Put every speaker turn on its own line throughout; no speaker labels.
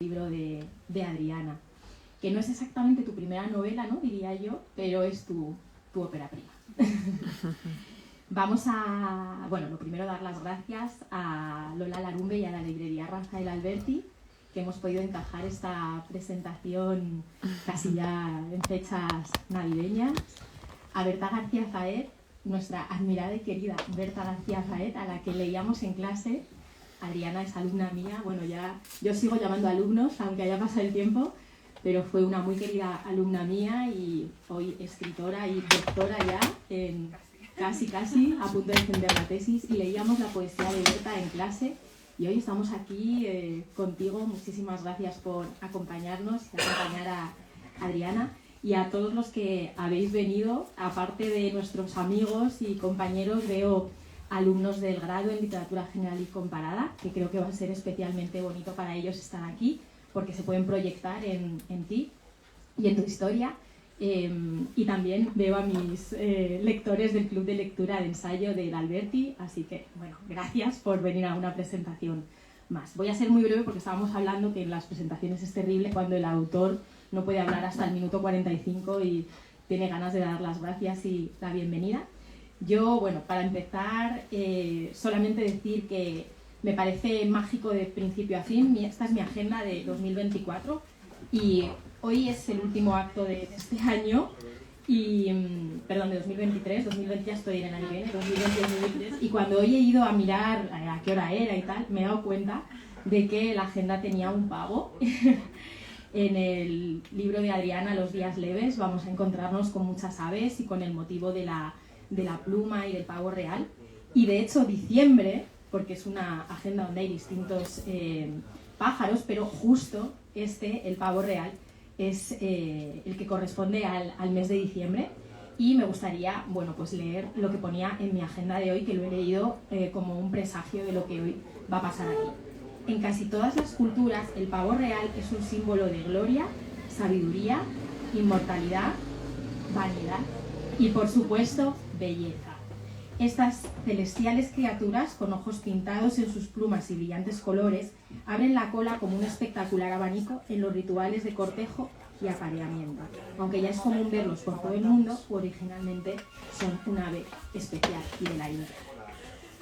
libro de Adriana, que no es exactamente tu primera novela, ¿no?, diría yo, pero es tu ópera prima. Vamos a, bueno, lo primero dar las gracias a Lola Larumbe y a la librería Rafael Alberti, que hemos podido encajar esta presentación casi ya en fechas navideñas, a Berta García Faet, nuestra admirada y querida Berta García Faet, a la que leíamos en clase. Adriana es alumna mía, bueno, ya yo sigo llamando alumnos, aunque haya pasado el tiempo, pero fue una muy querida alumna mía y hoy escritora y doctora ya, casi a punto de defender la tesis, y leíamos la poesía de Berta en clase, y hoy estamos aquí contigo. Muchísimas gracias por acompañarnos y acompañar a Adriana, y a todos los que habéis venido, aparte de nuestros amigos y compañeros, veo alumnos del grado en Literatura General y Comparada, que creo que va a ser especialmente bonito para ellos estar aquí, porque se pueden proyectar en ti y en tu historia. Y también veo a mis lectores del Club de Lectura de Ensayo del Alberti, así que, bueno, gracias por venir a una presentación más. Voy a ser muy breve porque estábamos hablando que en las presentaciones es terrible cuando el autor no puede hablar hasta el minuto 45 y tiene ganas de dar las gracias y la bienvenida. Yo, bueno, para empezar, solamente decir que me parece mágico de principio a fin. Esta es mi agenda de 2024 y hoy es el último acto de este año, perdón, de 2023, 2020 ya estoy en el año que viene, 2020-2023, y cuando hoy he ido a mirar a qué hora era y tal, me he dado cuenta de que la agenda tenía un pavo. En el libro de Adriana, Los días leves, vamos a encontrarnos con muchas aves y con el motivo de la pluma y del pavo real. Y de hecho diciembre, porque es una agenda donde hay distintos pájaros, pero justo el pavo real, es el que corresponde al mes de diciembre. Y me gustaría, bueno, pues leer lo que ponía en mi agenda de hoy, que lo he leído como un presagio de lo que hoy va a pasar aquí. En casi todas las culturas, el pavo real es un símbolo de gloria, sabiduría, inmortalidad, vanidad y, por supuesto, belleza. Estas celestiales criaturas, con ojos pintados en sus plumas y brillantes colores, abren la cola como un espectacular abanico en los rituales de cortejo y apareamiento. Aunque ya es común verlos por todo el mundo, originalmente son un ave especial y de la India.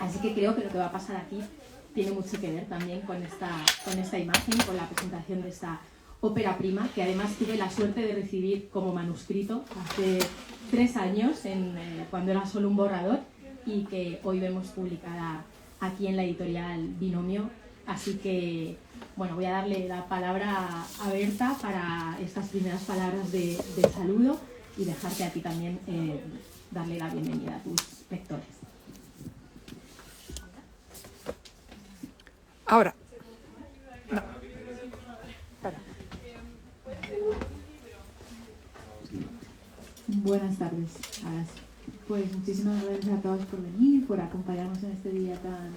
Así que creo que lo que va a pasar aquí tiene mucho que ver también con esta imagen, con la presentación de esta ópera prima, que además tuve la suerte de recibir como manuscrito hace 3 años, cuando era solo un borrador, y que hoy vemos publicada aquí en la editorial Binomio. Así que, bueno, voy a darle la palabra a Berta para estas primeras palabras de saludo y dejarte a ti también darle la bienvenida a tus lectores.
Ahora. No. Para.
Buenas tardes. Ahora sí. Pues muchísimas gracias a todos por venir, por acompañarnos en este día tan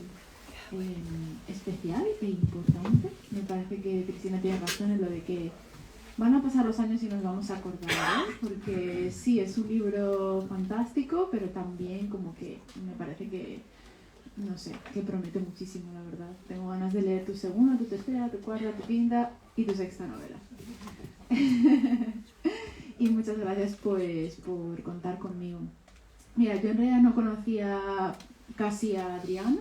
especial e importante. Me parece que Cristina tiene razón en lo de que van a pasar los años y nos vamos a acordar, ¿eh? Porque sí, es un libro fantástico, pero también como que me parece que, no sé, que promete muchísimo, la verdad. Tengo ganas de leer tu segunda, tu tercera, tu cuarta, tu quinta y tu sexta novela. Y muchas gracias pues por contar conmigo. Mira, yo en realidad no conocía casi a Adriana,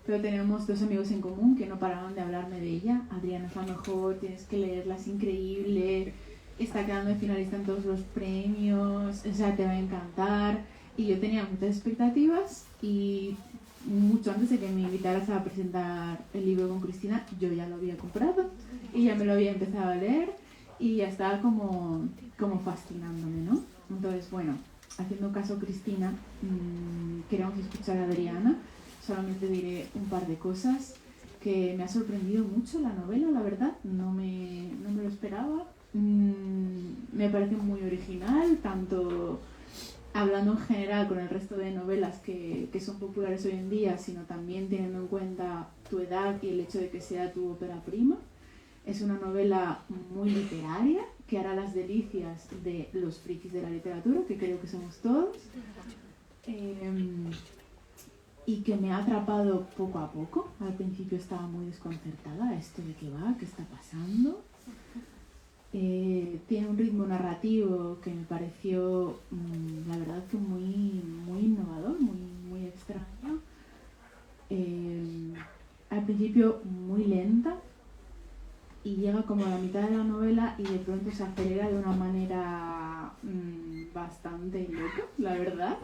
pero tenemos 2 amigos en común que no paraban de hablarme de ella. Adriana es la mejor, tienes que leerla, es increíble, está quedando finalista en todos los premios, o sea, te va a encantar. Y yo tenía muchas expectativas y mucho antes de que me invitaras a presentar el libro con Cristina, yo ya lo había comprado y ya me lo había empezado a leer y ya estaba como fascinándome, ¿no? Entonces, bueno, haciendo caso a Cristina, queremos escuchar a Adriana. Solamente diré un par de cosas. Que me ha sorprendido mucho la novela, la verdad, no me lo esperaba. Me parece muy original, tanto hablando en general con el resto de novelas que son populares hoy en día, sino también teniendo en cuenta tu edad y el hecho de que sea tu ópera prima. Es una novela muy literaria, que hará las delicias de los frikis de la literatura, que creo que somos todos. Y que me ha atrapado poco a poco. Al principio estaba muy desconcertada, ¿esto de qué va? ¿Qué está pasando? tiene un ritmo narrativo que me pareció, la verdad, que muy, muy innovador, muy, muy extraño. Al principio muy lenta y llega como a la mitad de la novela y de pronto se acelera de una manera bastante loca, la verdad,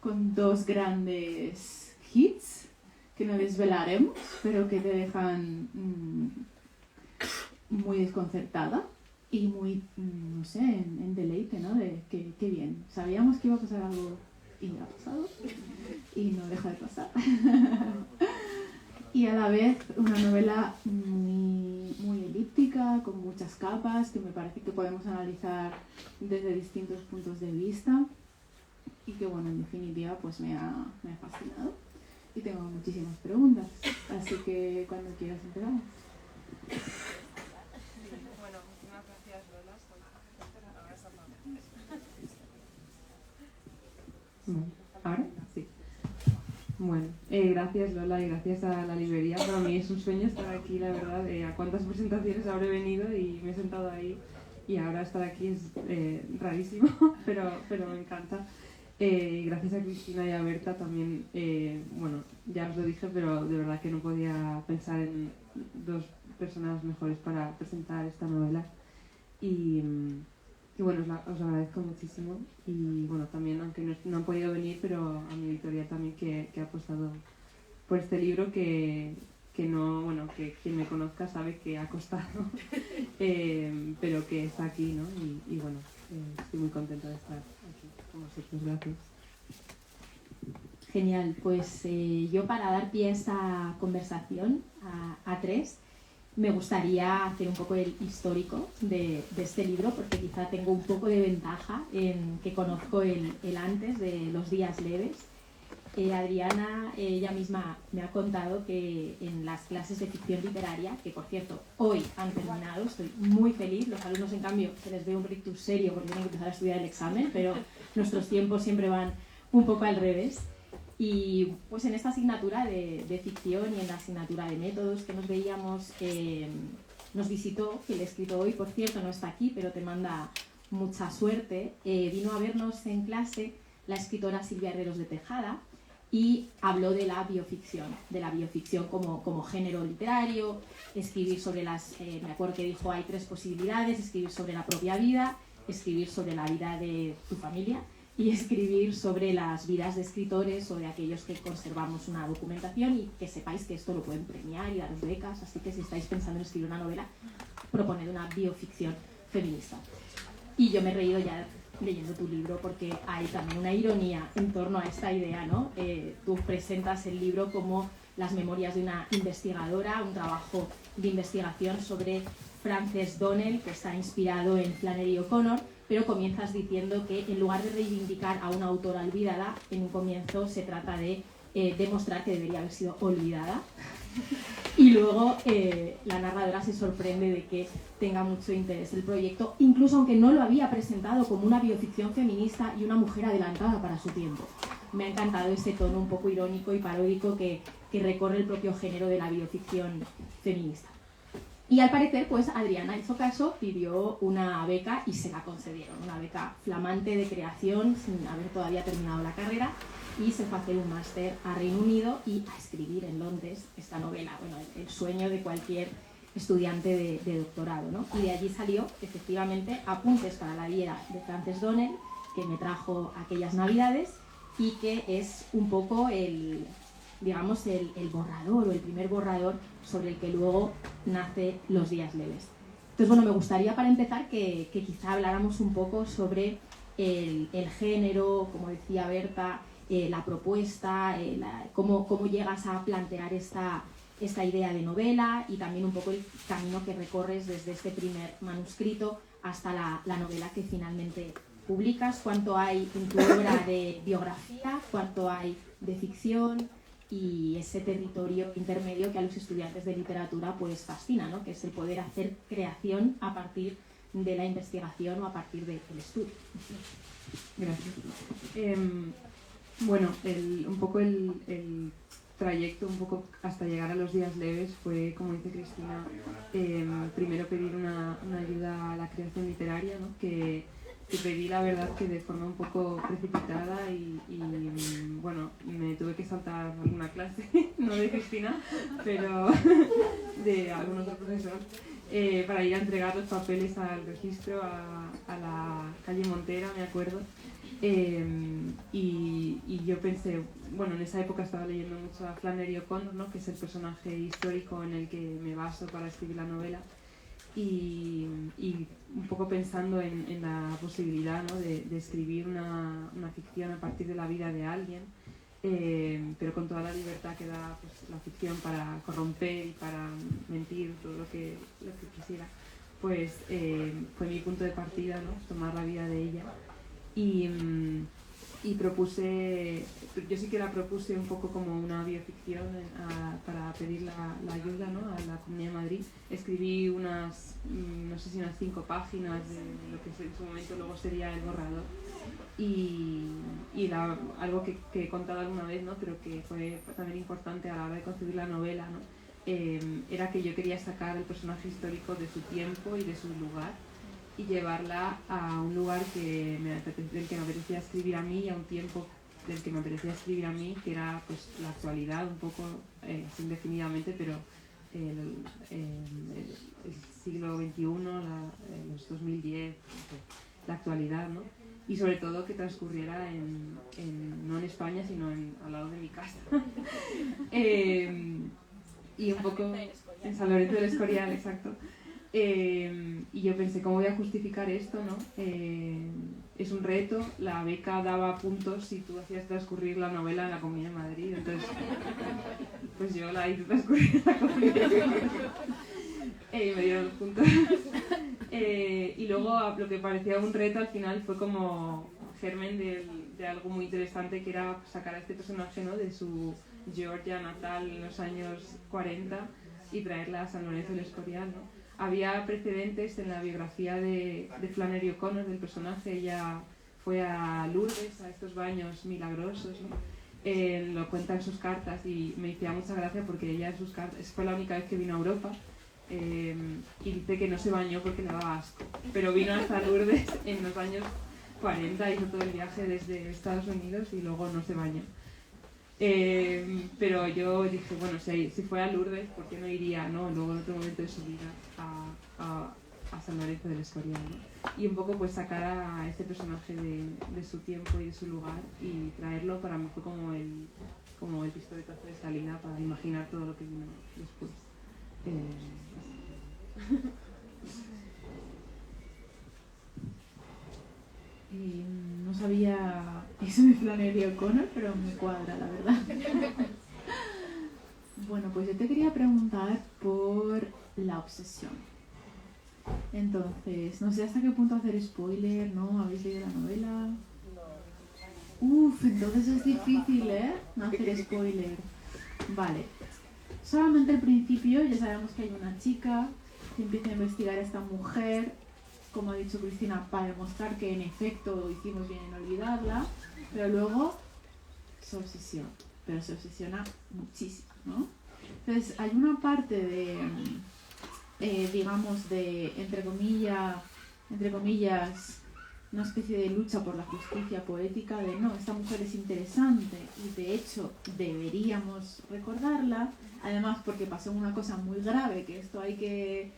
con dos grandes hits que no desvelaremos, pero que te dejan muy desconcertada y muy, no sé, en deleite, ¿no? De que qué bien. Sabíamos que iba a pasar algo y ha pasado y no deja de pasar. Y a la vez una novela muy, muy elíptica, con muchas capas, que me parece que podemos analizar desde distintos puntos de vista y que, bueno, en definitiva, pues me ha fascinado. Y tengo muchísimas preguntas, así que cuando quieras empezamos.
Bueno, muchísimas gracias, Lola.
¿Ahora? Sí. Bueno, gracias Lola y gracias a la librería. Para mí es un sueño estar aquí, la verdad. A cuántas presentaciones habré venido y me he sentado ahí y ahora estar aquí es rarísimo, pero me encanta. Gracias a Cristina y a Berta también, bueno, ya os lo dije, pero de verdad que no podía pensar en dos personas mejores para presentar esta novela. Y bueno, os lo agradezco muchísimo y bueno, también, aunque no han podido venir, pero a mi editorial también que ha apostado por este libro que no, bueno, que quien me conozca sabe que ha costado, pero que está aquí, ¿no? Y bueno, estoy muy contenta de estar aquí con vosotros. Gracias.
Genial, pues yo para dar pie a esta conversación a tres, me gustaría hacer un poco el histórico de este libro, porque quizá tengo un poco de ventaja en que conozco el antes de Los días leves. Adriana, ella misma me ha contado que en las clases de ficción literaria, que por cierto hoy han terminado, estoy muy feliz, los alumnos en cambio se les ve un rictus serio porque tienen que empezar a estudiar el examen, pero nuestros tiempos siempre van un poco al revés. Y pues en esta asignatura de ficción y en la asignatura de métodos que nos veíamos, nos visitó, que el escrito hoy, por cierto, no está aquí, pero te manda mucha suerte, vino a vernos en clase la escritora Silvia Herreros de Tejada y habló de la bioficción como género literario, escribir sobre me acuerdo que dijo, hay tres posibilidades: escribir sobre la propia vida, escribir sobre la vida de tu familia y escribir sobre las vidas de escritores o de aquellos que conservamos una documentación, y que sepáis que esto lo pueden premiar y daros becas, así que si estáis pensando en escribir una novela, proponed una bioficción feminista. Y yo me he reído ya leyendo tu libro porque hay también una ironía en torno a esta idea, ¿no? Tú presentas el libro como las memorias de una investigadora, un trabajo de investigación sobre Frances Donnell, que está inspirado en Flannery O'Connor, pero comienzas diciendo que en lugar de reivindicar a una autora olvidada, en un comienzo se trata de demostrar que debería haber sido olvidada. Y luego la narradora se sorprende de que tenga mucho interés el proyecto, incluso aunque no lo había presentado como una bioficción feminista y una mujer adelantada para su tiempo. Me ha encantado ese tono un poco irónico y paródico que recorre el propio género de la bioficción feminista. Y al parecer, pues Adriana hizo caso, pidió una beca y se la concedieron, una beca flamante de creación sin haber todavía terminado la carrera, y se fue a hacer un máster a Reino Unido y a escribir en Londres esta novela, bueno, el sueño de cualquier estudiante de doctorado, ¿no? Y de allí salió, efectivamente, Apuntes para la vida de Frances Donnell, que me trajo aquellas navidades y que es un poco el borrador o el primer borrador sobre el que luego nace Los días leves. Entonces, bueno, me gustaría para empezar que quizá habláramos un poco sobre el género, como decía Berta, la propuesta, cómo llegas a plantear esta idea de novela, y también un poco el camino que recorres desde este primer manuscrito hasta la novela que finalmente publicas. Cuánto hay en tu obra de biografía, cuánto hay de ficción, y ese territorio intermedio que a los estudiantes de literatura pues fascina, ¿no? Que es el poder hacer creación a partir de la investigación o a partir del estudio.
Gracias. Bueno, un poco el trayecto un poco hasta llegar a los días leves fue, como dice Cristina, primero pedir una ayuda a la creación literaria, ¿no? que pedí la verdad que de forma un poco precipitada y bueno, me tuve que saltar alguna clase, no de Cristina, pero de algún otro profesor, para ir a entregar los papeles al registro a la calle Montera, me acuerdo. Y yo pensé, bueno, en esa época estaba leyendo mucho a Flannery O'Connor, ¿no? Que es el personaje histórico en el que me baso para escribir la novela, y un poco pensando en la posibilidad, ¿no? de escribir una ficción a partir de la vida de alguien, pero con toda la libertad que da pues, la ficción para corromper y para mentir, todo lo que quisiera, pues fue mi punto de partida, ¿no? Tomar la vida de ella. Y propuse, yo sí que la propuse un poco como una bioficción para pedir la ayuda, ¿no? A la Comunidad de Madrid. Escribí unas, no sé si unas 5 páginas de lo que en su momento luego sería el borrador. Y algo que he contado alguna vez, ¿no? Pero que fue también importante a la hora de concebir la novela, ¿no? Era que yo quería sacar el personaje histórico de su tiempo y de su lugar, y llevarla a un lugar del que me apetecía escribir a mí, y a un tiempo del que me apetecía escribir a mí, que era pues la actualidad, un poco, indefinidamente, pero el siglo XXI, los 2010, la actualidad, ¿no? Y sobre todo que transcurriera no en España, sino al lado de mi casa. Y un poco en San Lorenzo del Escorial, exacto. Y yo pensé, ¿cómo voy a justificar esto, no? Es un reto, la beca daba puntos si tú hacías transcurrir la novela en la Comunidad de Madrid, entonces pues yo la hice transcurrir en la Comunidad de Madrid. Me dieron los puntos. Y luego lo que parecía un reto al final fue como germen de algo muy interesante, que era sacar a este personaje, ¿no? De su Georgia natal en los años 40 y traerla a San Lorenzo del Escorial, ¿no? Había precedentes en la biografía de Flannery O'Connor, del personaje. Ella fue a Lourdes, a estos baños milagrosos, ¿no? Lo cuenta en sus cartas, y me hacía mucha gracia porque ella en sus cartas, fue la única vez que vino a Europa, y dice que no se bañó porque le daba asco, pero vino hasta Lourdes en los años 40, hizo todo el viaje desde Estados Unidos y luego no se bañó. Pero yo dije, bueno, si fue a Lourdes, ¿por qué no iría, no? Luego en otro momento de su vida a San Lorenzo del Escorial, ¿no? Y un poco pues sacar a este personaje de su tiempo y de su lugar y traerlo, para mí fue como el pistoletazo de salida para imaginar todo lo que vino después.
No sabía eso de Flannery O'Connor, pero me cuadra, la verdad. Bueno, pues yo te quería preguntar por la obsesión. Entonces, no sé hasta qué punto hacer spoiler, ¿no? ¿Habéis leído la novela? Uf, entonces es difícil, ¿eh? No hacer spoiler. Vale. Solamente al principio ya sabemos que hay una chica que empieza a investigar a esta mujer, como ha dicho Cristina, para demostrar que en efecto hicimos bien en olvidarla, pero luego se obsesiona muchísimo, ¿no? Entonces hay una parte de, digamos, de, entre comillas, una especie de lucha por la justicia poética, de no, esta mujer es interesante y de hecho deberíamos recordarla, además porque pasó una cosa muy grave, que esto hay que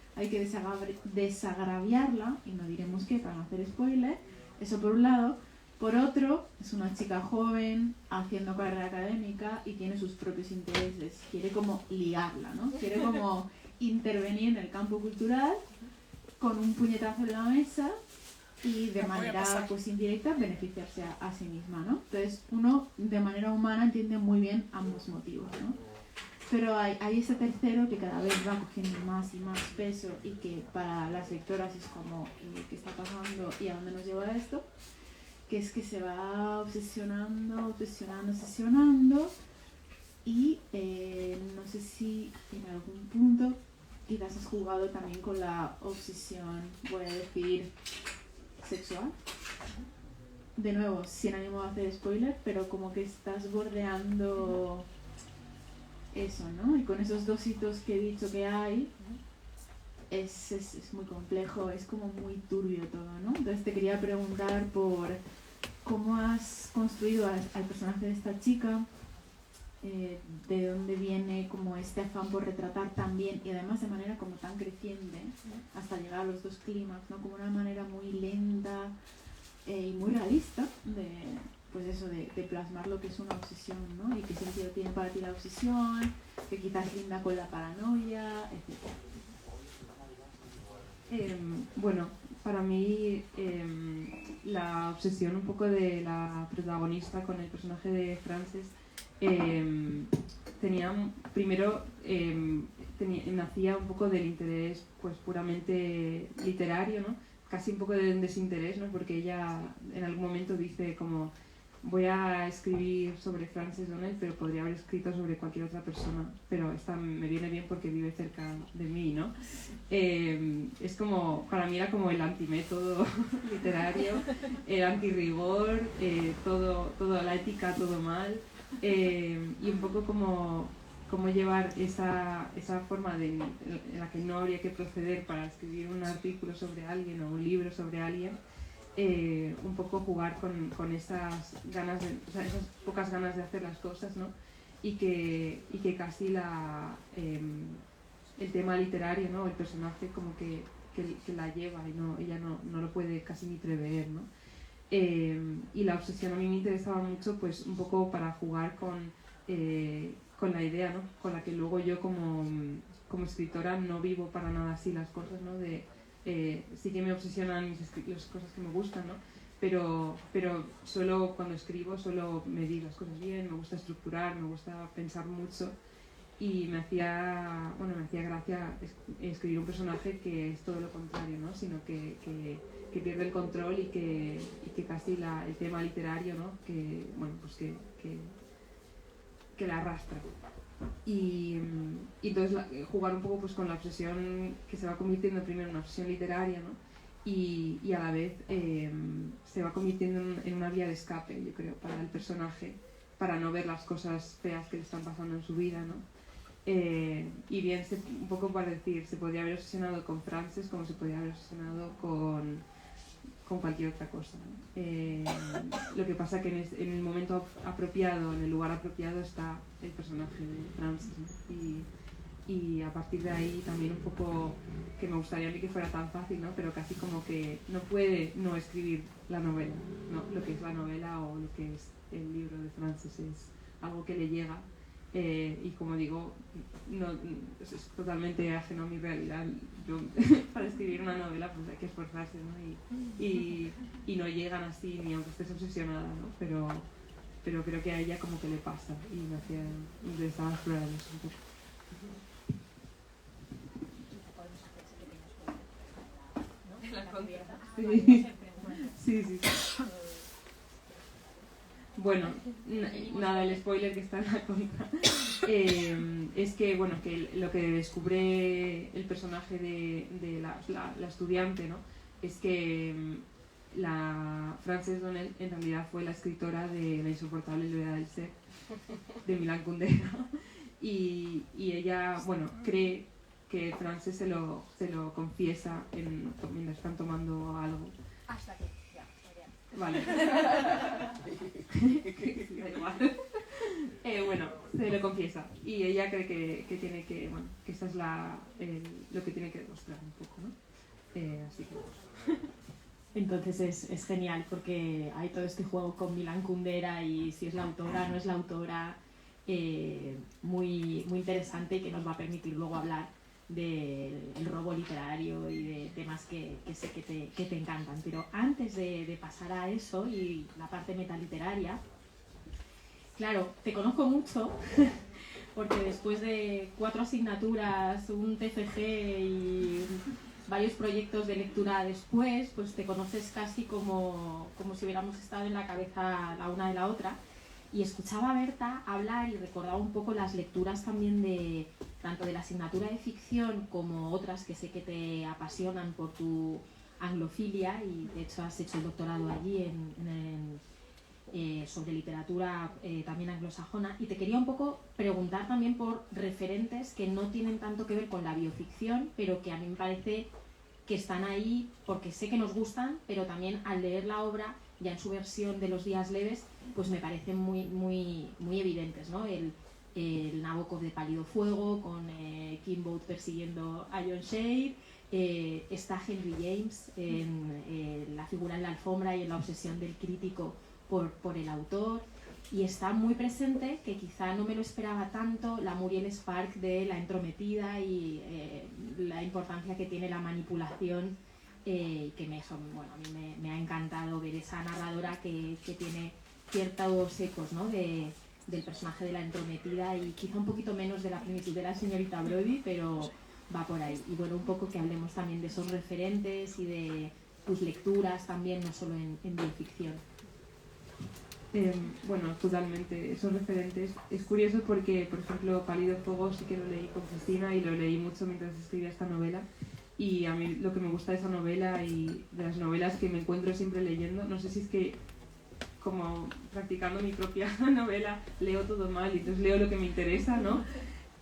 desagraviarla, y no diremos qué para no hacer spoiler. Eso por un lado. Por otro, es una chica joven haciendo carrera académica y tiene sus propios intereses, quiere como liarla, ¿no? Quiere como intervenir en el campo cultural con un puñetazo en la mesa y de manera pues indirecta beneficiarse a sí misma, ¿no? Entonces uno de manera humana entiende muy bien ambos motivos, ¿no? Pero hay ese tercero que cada vez va cogiendo más y más peso, y que para las lectoras es como ¿qué está pasando y a dónde nos lleva esto? Que es que se va obsesionando y no sé si en algún punto quizás has jugado también con la obsesión, voy a decir, sexual. De nuevo, sin ánimo de hacer spoiler, pero como que estás bordeando eso, ¿no? Y con esos dos hitos que he dicho que hay, es muy complejo, es como muy turbio todo, ¿no? Entonces te quería preguntar por cómo has construido al personaje de esta chica, de dónde viene como este afán por retratar tan bien y además de manera como tan creciente hasta llegar a los dos clímax, ¿no? Como una manera muy lenta y muy realista de, pues eso, de plasmar lo que es una obsesión, ¿no? Y qué sentido tiene para ti la obsesión, que quizás linda con la paranoia, etc.
Bueno, para mí la obsesión un poco de la protagonista con el personaje de Frances tenía, primero, nacía un poco del interés pues puramente literario, ¿no? Casi un poco de un desinterés, ¿no? Porque ella en algún momento dice como voy a escribir sobre Frances Donnell, pero podría haber escrito sobre cualquier otra persona, pero esta me viene bien porque vive cerca de mí, ¿no? Es como, para mí era como el antimétodo literario, el antirrigor, todo, la ética, todo mal, y un poco como llevar esa forma en la que no habría que proceder para escribir un artículo sobre alguien o un libro sobre alguien, un poco jugar con esas ganas esas pocas ganas de hacer las cosas, ¿no? Y que casi el tema literario, ¿no? El personaje como que la lleva y ella no lo puede casi ni prever, ¿no? Y la obsesión a mí me interesaba mucho pues un poco para jugar con la idea, ¿no? Con la que luego yo como escritora no vivo para nada así las cosas, ¿no? Sí que me obsesionan las cosas que me gustan, ¿no? Pero cuando escribo suelo medir las cosas bien, me gusta estructurar, me gusta pensar mucho y me hacía gracia escribir un personaje que es todo lo contrario, ¿no? Sino que pierde el control y que casi el tema literario, ¿no? Que la arrastra. Y entonces jugar un poco pues con la obsesión que se va convirtiendo primero en una obsesión literaria, ¿no? Y a la vez se va convirtiendo en una vía de escape, yo creo, para el personaje, para no ver las cosas feas que le están pasando en su vida, ¿no? Y bien, un poco para decir, se podría haber obsesionado con Frances como se podría haber obsesionado con cualquier otra cosa, ¿no? Lo que pasa que en el momento apropiado, en el lugar apropiado está el personaje de Frances, ¿no? Y a partir de ahí también un poco que me gustaría a mí que fuera tan fácil, ¿no? Pero casi como que no puede no escribir la novela, ¿no? Lo que es la novela o lo que es el libro de Frances es algo que le llega. Y como digo, es totalmente ajeno a mi realidad. Yo, para escribir una novela pues hay que esforzarse, ¿no? Y no llegan así ni aunque estés obsesionada, ¿no? Pero creo que a ella como que le pasa y me interesaba explorar eso un poco. Sí. Bueno, nada, el spoiler que está en la contra es que, bueno, que lo que descubre el personaje de la estudiante, ¿no? Es que la Frances Donnell en realidad fue la escritora de La insoportable levedad del ser, de Milan Kundera, y ella, bueno, cree que Frances se lo confiesa mientras están tomando algo.
Hasta que ya.
Vale. Da igual. Bueno, se lo confiesa y ella cree que tiene que, bueno, que esta es lo que tiene que demostrar un poco, ¿no? Así que...
Entonces es genial porque hay todo este juego con Milan Kundera y si es la autora, no es la autora, muy, muy interesante y que nos va a permitir luego hablar del robo literario y de temas que sé que te encantan. Pero antes de pasar a eso y la parte metaliteraria, claro, te conozco mucho porque después de 4 asignaturas, un TFG y varios proyectos de lectura después, pues te conoces casi como si hubiéramos estado en la cabeza la una de la otra. Y escuchaba a Berta hablar y recordaba un poco las lecturas también tanto de la asignatura de ficción como otras que sé que te apasionan por tu anglofilia y de hecho has hecho el doctorado allí sobre literatura también anglosajona, y te quería un poco preguntar también por referentes que no tienen tanto que ver con la bioficción, pero que a mí me parece que están ahí porque sé que nos gustan, pero también al leer la obra, ya en su versión de Los días leves, pues me parecen muy evidentes, ¿no? El Nabokov de Pálido Fuego, con Kim Boat persiguiendo a John Shade, está Henry James en la figura en la alfombra y en la obsesión del crítico por el autor, y está muy presente, que quizá no me lo esperaba tanto, la Muriel Spark de La entrometida y la importancia que tiene la manipulación, que a mí me ha encantado ver esa narradora que tiene ciertos ecos, ¿no? del personaje de La entrometida, y quizá un poquito menos de la plenitud de la señorita Brodie, pero va por ahí. Y bueno, un poco que hablemos también de esos referentes y de tus lecturas también, no solo en bioficción.
Bueno, totalmente, esos referentes. Es curioso porque, por ejemplo, Pálido Fuego sí que lo leí con Cristina y lo leí mucho mientras escribía esta novela. Y a mí lo que me gusta de esa novela y de las novelas que me encuentro siempre leyendo, no sé si es que como practicando mi propia novela leo todo mal y entonces leo lo que me interesa, ¿no?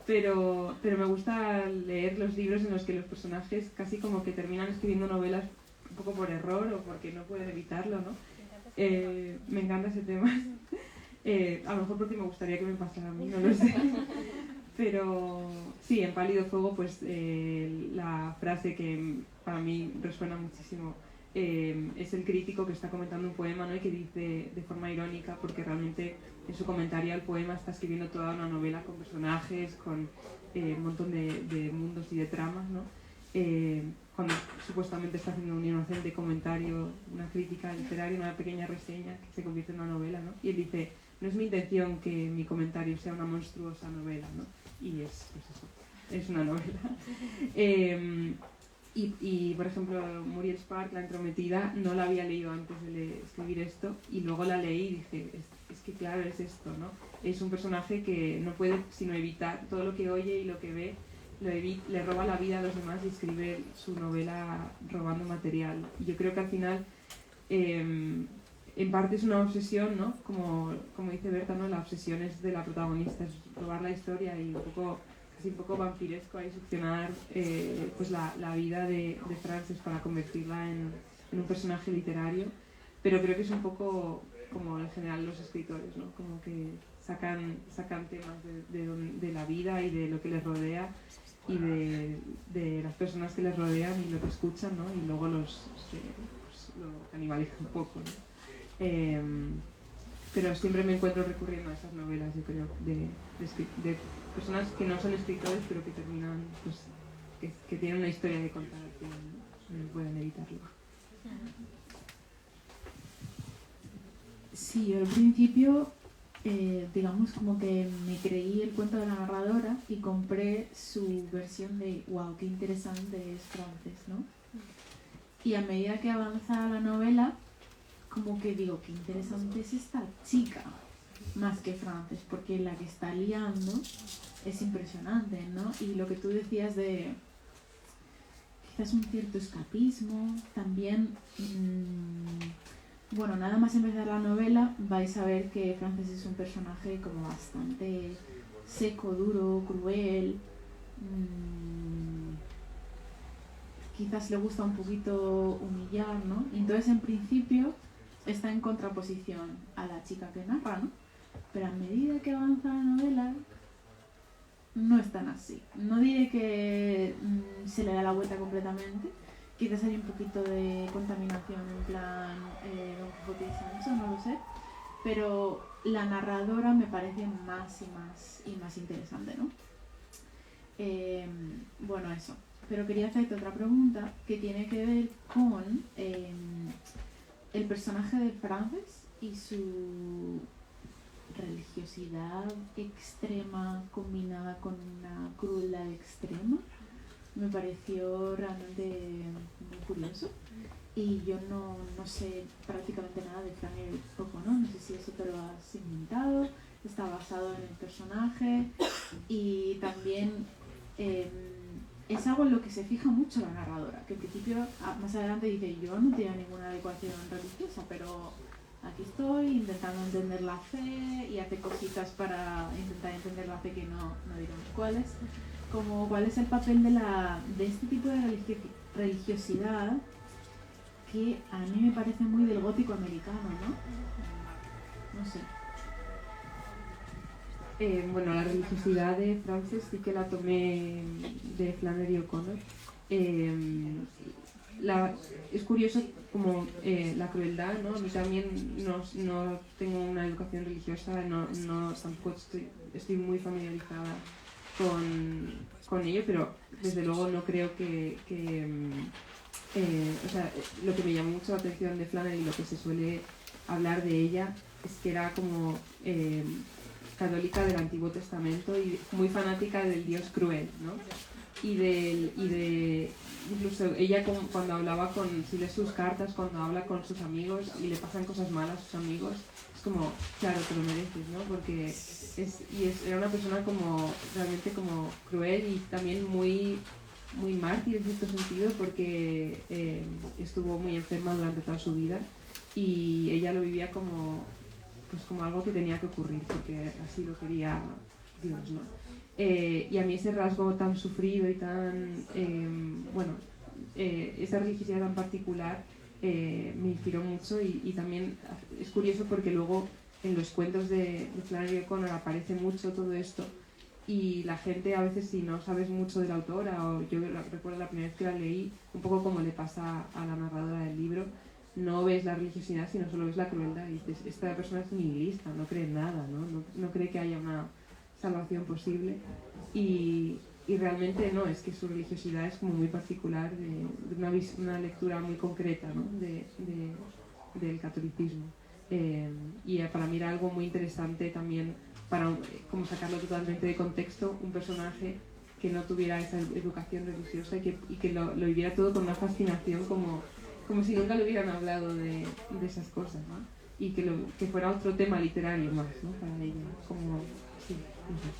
Pero me gusta leer los libros en los que los personajes casi como que terminan escribiendo novelas un poco por error o porque no pueden evitarlo, ¿no? Me encanta ese tema. A lo mejor porque me gustaría que me pasara a mí, no lo sé. Pero sí, en Pálido Fuego, pues la frase que para mí resuena muchísimo es el crítico que está comentando un poema, ¿no? Y que dice de forma irónica, porque realmente en su comentario al poema está escribiendo toda una novela con personajes, con un montón de mundos y de tramas, ¿no? Cuando supuestamente está haciendo un inocente comentario, una crítica literaria, una pequeña reseña que se convierte en una novela, ¿no? Y él dice, no es mi intención que mi comentario sea una monstruosa novela, ¿no? Y es, pues eso, es una novela. Y por ejemplo, Muriel Spark, La entrometida, no la había leído antes de escribir esto, y luego la leí y dije, es que claro, es esto, ¿no? Es un personaje que no puede sino evitar todo lo que oye y lo que ve, le roba la vida a los demás y escribe su novela robando material. Y yo creo que al final, en parte es una obsesión, ¿no? Como dice Berta, ¿no? La obsesión es de la protagonista, es robar la historia y casi un poco vampiresco ahí succionar pues la vida de Frances para convertirla en un personaje literario. Pero creo que es un poco como en general los escritores, ¿no? Como que sacan temas de la vida y de lo que les rodea y de las personas que les rodean y lo que escuchan, ¿no? Y luego pues, lo canibalizan un poco, ¿no? Pero siempre me encuentro recurriendo a esas novelas, yo creo, de personas que no son escritores, pero que terminan, pues, que tienen una historia que contar, que no pueden evitarlo.
Sí, yo al principio, digamos como que me creí el cuento de la narradora y compré su versión de wow, qué interesante es Frances, ¿no? Y a medida que avanza la novela, como que digo, qué interesante es esta chica, más que Frances, porque la que está liando es impresionante, ¿no? Y lo que tú decías de quizás un cierto escapismo, también... Bueno, nada más empezar la novela vais a ver que Frances es un personaje como bastante seco, duro, cruel. Quizás le gusta un poquito humillar, ¿no? Y entonces en principio está en contraposición a la chica que narra, ¿no? Pero a medida que avanza la novela no es tan así. No diré que se le da la vuelta completamente. Quizás hay un poquito de contaminación en plan Don Quijote y Sancho, no lo sé, pero la narradora me parece más y más interesante, ¿no? Bueno, eso. Pero quería hacerte otra pregunta que tiene que ver con el personaje de Frances y su religiosidad extrema combinada con una crueldad extrema. Me pareció realmente muy curioso y yo no sé prácticamente nada de Flannery O'Connor, no sé si eso te lo has inventado, está basado en el personaje y también es algo en lo que se fija mucho la narradora, que en principio más adelante dice yo no tenía ninguna adecuación religiosa, pero aquí estoy intentando entender la fe y hace cositas para intentar entender la fe que no diremos cuáles. Como cuál es el papel de este tipo de religiosidad que a mí me parece muy del gótico americano, ¿no? No sé.
Bueno, la religiosidad de Frances sí que la tomé de Flannery O'Connor. Es curioso como la crueldad, ¿no? Yo también no tengo una educación religiosa, tampoco estoy muy familiarizada con ello, pero desde luego no creo que o sea, lo que me llamó mucho la atención de Flannery y lo que se suele hablar de ella es que era como católica del Antiguo Testamento y muy fanática del Dios cruel, ¿no? Incluso ella cuando hablaba si lees sus cartas, cuando habla con sus amigos y le pasan cosas malas a sus amigos, es como, claro, te lo mereces, ¿no? Porque era una persona como realmente como cruel y también muy mártir en cierto sentido, porque estuvo muy enferma durante toda su vida y ella lo vivía como algo que tenía que ocurrir porque así lo quería Dios, ¿no? Y a mí ese rasgo tan sufrido y tan esa religiosidad tan particular me inspiró mucho y también es curioso porque luego en los cuentos de Flannery O'Connor aparece mucho todo esto y la gente a veces, si no sabes mucho de la autora, o yo recuerdo la primera vez que la leí, un poco como le pasa a la narradora del libro, no ves la religiosidad sino solo ves la crueldad y dices, esta persona es nihilista, no cree en nada, no cree que haya una salvación posible y realmente no, es que su religiosidad es como muy particular de una lectura muy concreta, ¿no? del catolicismo y para mí era algo muy interesante también para como sacarlo totalmente de contexto, un personaje que no tuviera esa educación religiosa y que lo viviera todo con una fascinación como si nunca le hubieran hablado de esas cosas, ¿no? Y que fuera otro tema literario más, ¿no? Para ella, como sí, no sé.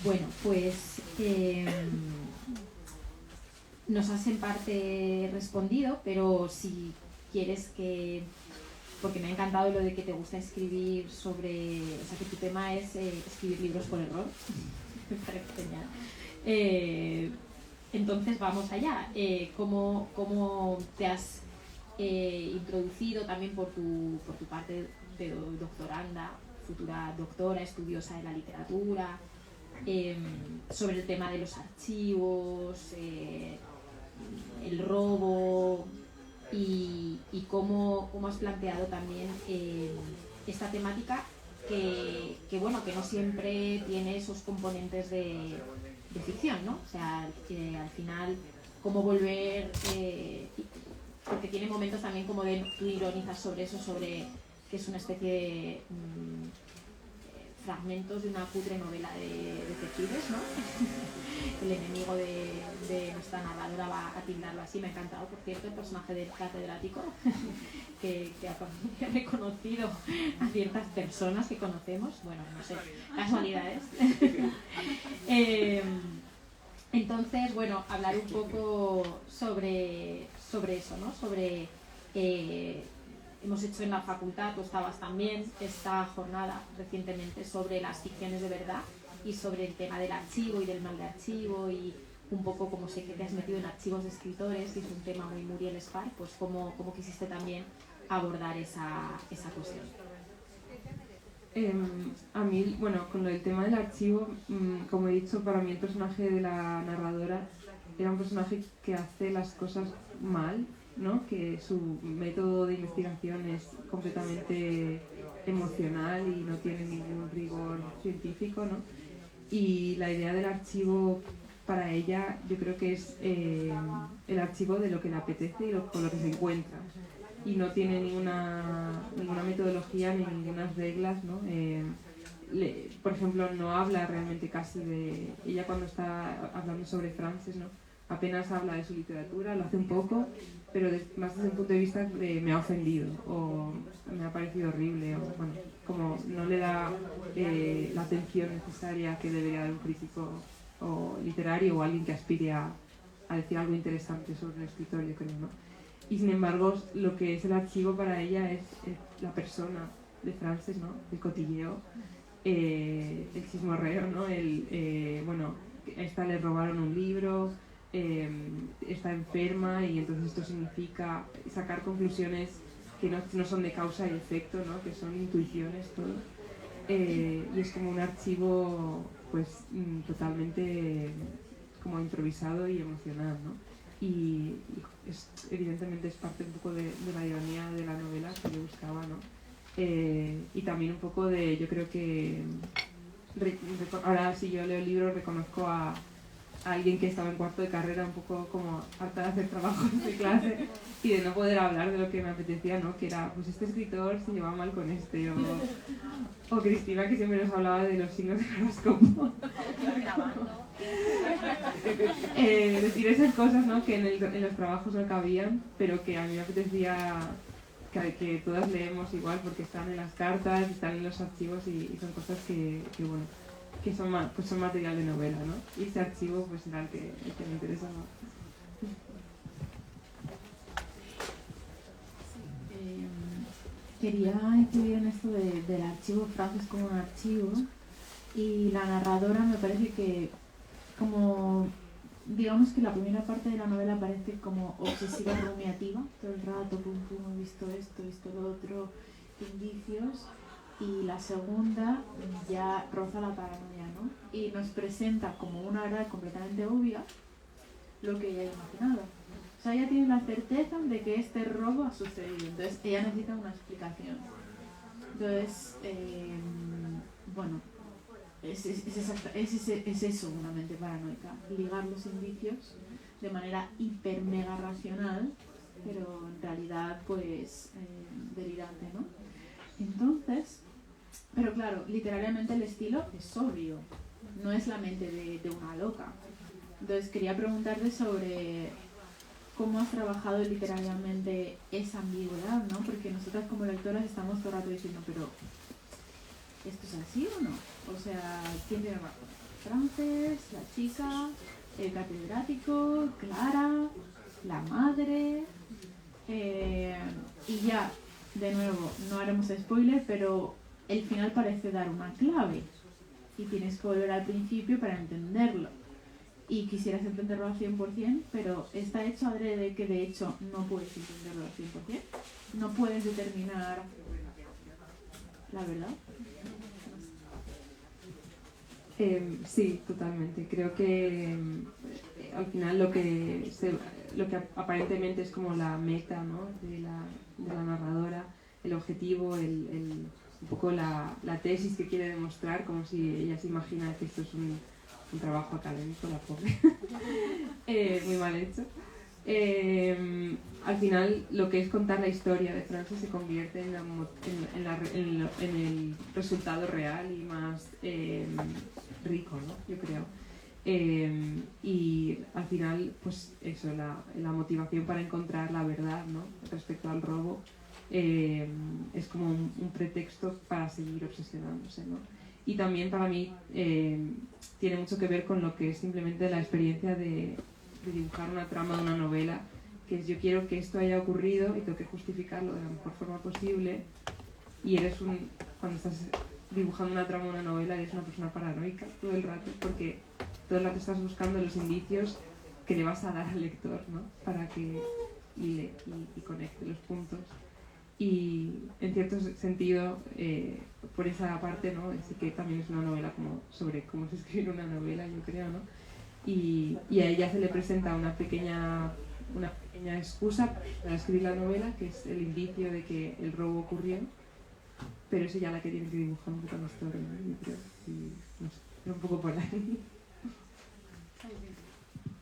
Bueno, pues nos has en parte respondido, pero si quieres porque me ha encantado lo de que te gusta escribir o sea, que tu tema es escribir libros por error. Me parece genial. Entonces vamos allá. ¿Cómo te has introducido también por tu parte de doctoranda, futura doctora, estudiosa de la literatura, sobre el tema de los archivos, el robo y cómo has planteado también esta temática que no siempre tiene esos componentes de ficción, ¿no? O sea, que al final cómo volver, porque tiene momentos también como de tú ironizas sobre eso, sobre que es una especie de fragmentos de una cutre novela de detectives, ¿no? El enemigo de nuestra narradora va a tildarlo así. Me ha encantado, por cierto, el personaje del catedrático que ha reconocido a ciertas personas que conocemos. Bueno, no sé, casualidades. Entonces, bueno, hablar un poco sobre eso, ¿no? Hemos hecho en la facultad, tú estabas también, esta jornada recientemente sobre las ficciones de verdad y sobre el tema del archivo y del mal de archivo y un poco como sé que te has metido en archivos de escritores y es un tema muy Muriel Spar, pues cómo quisiste también abordar esa cuestión.
A mí, bueno, con lo del tema del archivo, como he dicho, para mí el personaje de la narradora era un personaje que hace las cosas mal, ¿no? Que su método de investigación es completamente emocional y no tiene ningún rigor científico, ¿no? Y la idea del archivo para ella yo creo que es el archivo de lo que le apetece y con lo que se encuentra y no tiene ninguna metodología ni ninguna reglas, ¿no? Por ejemplo, no habla realmente casi de ella cuando está hablando sobre Frances, ¿no? Apenas habla de su literatura, lo hace un poco, pero más desde un punto de vista de me ha ofendido o me ha parecido horrible o bueno, como no le da la atención necesaria que debería dar un crítico o literario o alguien que aspire a a decir algo interesante sobre el escritor, yo creo, ¿no? Y sin embargo, lo que es el archivo para ella es la persona de Frances, ¿no? El cotilleo, el chismorreo, ¿no? Bueno, a esta le robaron un libro, está enferma y entonces esto significa sacar conclusiones que no son de causa y efecto, ¿no? Que son intuiciones, todo. Y es como un archivo pues totalmente como improvisado y emocional, ¿no? Y evidentemente es parte un poco de la ironía de la novela que yo buscaba, ¿no? Y también un poco de, yo creo que ahora si yo leo el libro reconozco a alguien que estaba en cuarto de carrera un poco como harta de hacer trabajos de clase y de no poder hablar de lo que me apetecía, ¿no? Que era, pues este escritor se lleva mal con este, o Cristina que siempre nos hablaba de los signos del horóscopo. Decir esas cosas, ¿no? Que en los trabajos no cabían, pero que a mí me apetecía que todas leemos igual porque están en las cartas, están en los archivos y son cosas que bueno, que son material de novela, ¿no? Y ese archivo pues era el que me interesaba.
Quería incluir en esto del archivo Frances como un archivo, y la narradora me parece que como digamos que la primera parte de la novela parece como obsesiva y rumiativa, todo el rato, pum pum, he visto esto, he visto lo otro, indicios, y la segunda ya roza la paranoia, ¿no? Y nos presenta como una verdad completamente obvia lo que ella ha imaginado. O sea, ella tiene la certeza de que este robo ha sucedido, entonces ella necesita una explicación. Entonces, bueno, es eso, una mente paranoica, ligar los indicios de manera hiper mega racional, pero en realidad pues delirante, ¿no? Entonces, pero claro, literariamente el estilo es sobrio, no es la mente de una loca. Entonces quería preguntarte sobre cómo has trabajado literariamente esa ambigüedad, ¿no? Porque nosotras como lectoras estamos todo el rato diciendo, pero ¿esto es así o no? O sea, ¿quién tiene razón? Frances, la chica, el catedrático, Clara, la madre, y ya, de nuevo, no haremos spoiler, pero el final parece dar una clave y tienes que volver al principio para entenderlo. Y quisieras entenderlo al 100%, pero está hecho adrede que de hecho no puedes entenderlo al 100%. No puedes determinar la verdad.
Sí, totalmente. Creo que al final lo que aparentemente es como la meta, ¿no? de la narradora, el objetivo, un poco la tesis que quiere demostrar, como si ella se imagina que esto es un trabajo académico, la pobre, muy mal hecho. Al final lo que es contar la historia de Frances se convierte en el resultado real y más rico, ¿no? Yo creo. Y al final, pues eso, la motivación para encontrar la verdad, ¿no? Respecto al robo es como un pretexto para seguir obsesionándose, ¿no? Y también para mí tiene mucho que ver con lo que es simplemente la experiencia de dibujar una trama de una novela, que es yo quiero que esto haya ocurrido y tengo que justificarlo de la mejor forma posible, y cuando estás dibujando una trama de una novela eres una persona paranoica todo el rato, porque todo el rato estás buscando los indicios que le vas a dar al lector, ¿no? Para que hile y conecte los puntos. Y en cierto sentido, por esa parte, ¿no? Sí que también es una novela como sobre cómo se escribe una novela, yo creo, ¿no? Y a ella se le presenta una pequeña excusa para escribir la novela, que es el indicio de que el robo ocurrió, pero es ella la que tiene que dibujar un poco la historia, ¿no? Yo creo, y no sé, era un poco por ahí.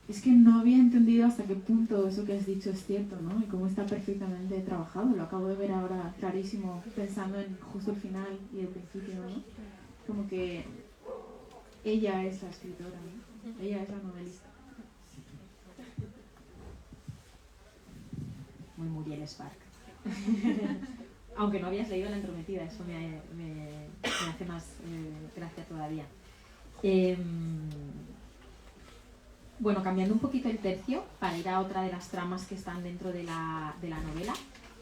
Es que no había entendido hasta qué punto eso que has dicho es cierto, ¿no? Y cómo está perfectamente trabajado. Lo acabo de ver ahora clarísimo, pensando en justo el final y el principio, ¿no? Como que ella es la escritora, ¿no? Ella es la novelista.
Muy Muriel Spark. Aunque no habías leído La Entrometida, eso me hace más gracia todavía. Bueno, cambiando un poquito el tercio para ir a otra de las tramas que están dentro de la novela,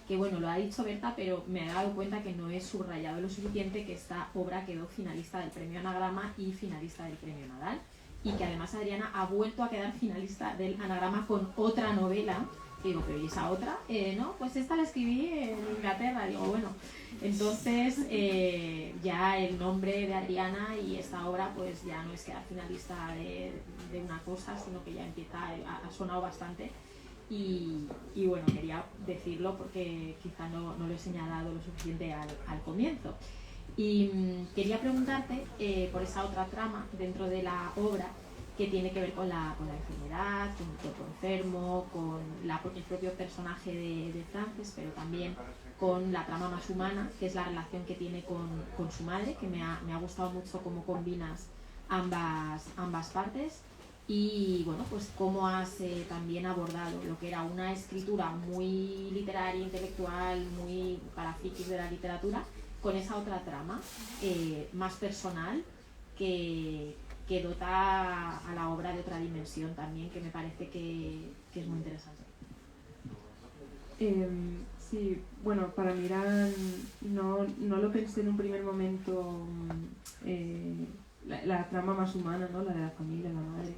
que bueno, lo ha dicho Berta, pero me he dado cuenta que no he subrayado lo suficiente que esta obra quedó finalista del premio Anagrama y finalista del premio Nadal, y que además Adriana ha vuelto a quedar finalista del Anagrama con otra novela. Y digo, pero ¿y esa otra? No, pues esta la escribí en Inglaterra. Digo, bueno, entonces ya el nombre de Adriana y esta obra pues ya no es quedar finalista de una cosa, sino que ya empieza, ha sonado bastante. Y bueno, quería decirlo porque quizá no lo he señalado lo suficiente al comienzo. Y quería preguntarte por esa otra trama dentro de la obra que tiene que ver con la enfermedad, con el cuerpo enfermo, con el propio personaje de Frances, pero también con la trama más humana, que es la relación que tiene con su madre, que me ha gustado mucho cómo combinas ambas partes. Y bueno, pues cómo has también abordado lo que era una escritura muy literaria, intelectual, muy para frikis de la literatura, con esa otra trama más personal que dota a la obra de otra dimensión también, que me parece que es muy interesante.
Sí, bueno, para mí no lo pensé en un primer momento la trama más humana, ¿no? La de la familia, la madre.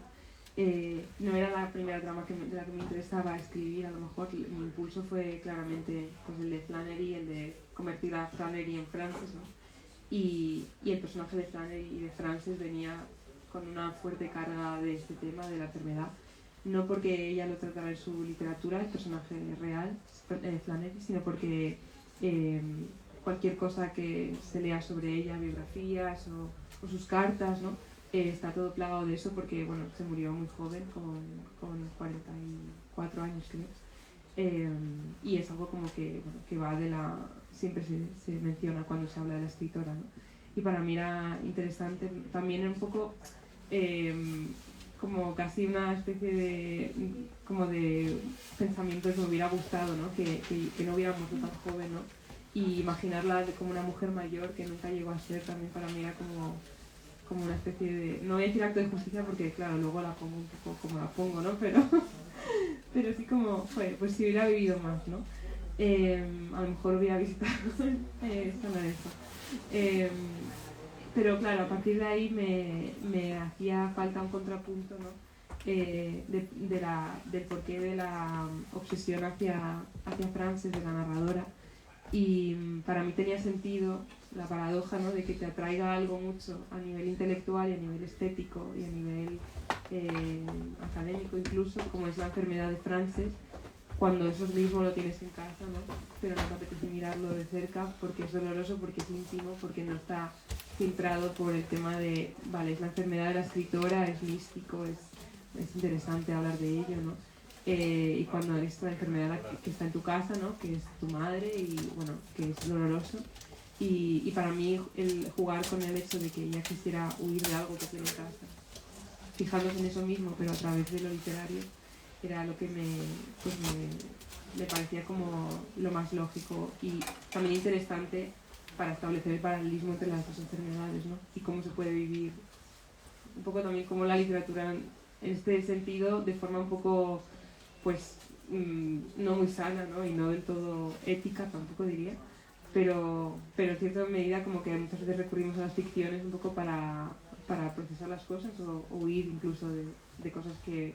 No era la primera trama de la que me interesaba escribir, a lo mejor mi impulso fue claramente pues, el de Flannery, el de convertir a Flannery en Frances, ¿no? Y el personaje de Flannery y de Frances venía con una fuerte carga de este tema, de la enfermedad, no porque ella lo tratara en su literatura, el personaje real, Flannery, sino porque cualquier cosa que se lea sobre ella, biografías o sus cartas, ¿no? Está todo plagado de eso porque bueno, se murió muy joven, con 44 años creo, y es algo como que, bueno, que va de la... siempre se menciona cuando se habla de la escritora, ¿no? Y para mí era interesante, también un poco como casi una especie de pensamiento que me hubiera gustado, ¿no? Que no hubiera muerto tan joven, ¿no? Y imaginarla como una mujer mayor que nunca llegó a ser, también para mí era como una especie de, no voy a decir acto de justicia porque claro, luego la pongo un poco como la pongo, ¿no? Pero sí como, pues si hubiera vivido más, ¿no? A lo mejor hubiera visitado esta Lorenzo. Pero claro, a partir de ahí me hacía falta un contrapunto, ¿no? Del porqué de la obsesión hacia Frances, de la narradora. Y para mí tenía sentido la paradoja, ¿no? De que te atraiga algo mucho a nivel intelectual y a nivel estético y a nivel académico incluso, como es la enfermedad de Frances, cuando eso mismo lo tienes en casa, ¿no? Pero no te apetece mirarlo de cerca porque es doloroso, porque es íntimo, porque no está filtrado por el tema de, vale, es la enfermedad de la escritora, es místico, es interesante hablar de ello, ¿no? Y cuando es la enfermedad que está en tu casa, ¿no? Que es tu madre y bueno, que es doloroso. Y para mí el jugar con el hecho de que ella quisiera huir de algo que tiene en casa, fijándose en eso mismo, pero a través de lo literario, era lo que me parecía como lo más lógico y también interesante para establecer el paralelismo entre las dos enfermedades, ¿no? Y cómo se puede vivir, un poco también como la literatura en este sentido, de forma un poco, pues, no muy sana, ¿no? Y no del todo ética, tampoco diría, pero en cierta medida como que muchas veces recurrimos a las ficciones un poco para procesar las cosas o huir incluso de cosas que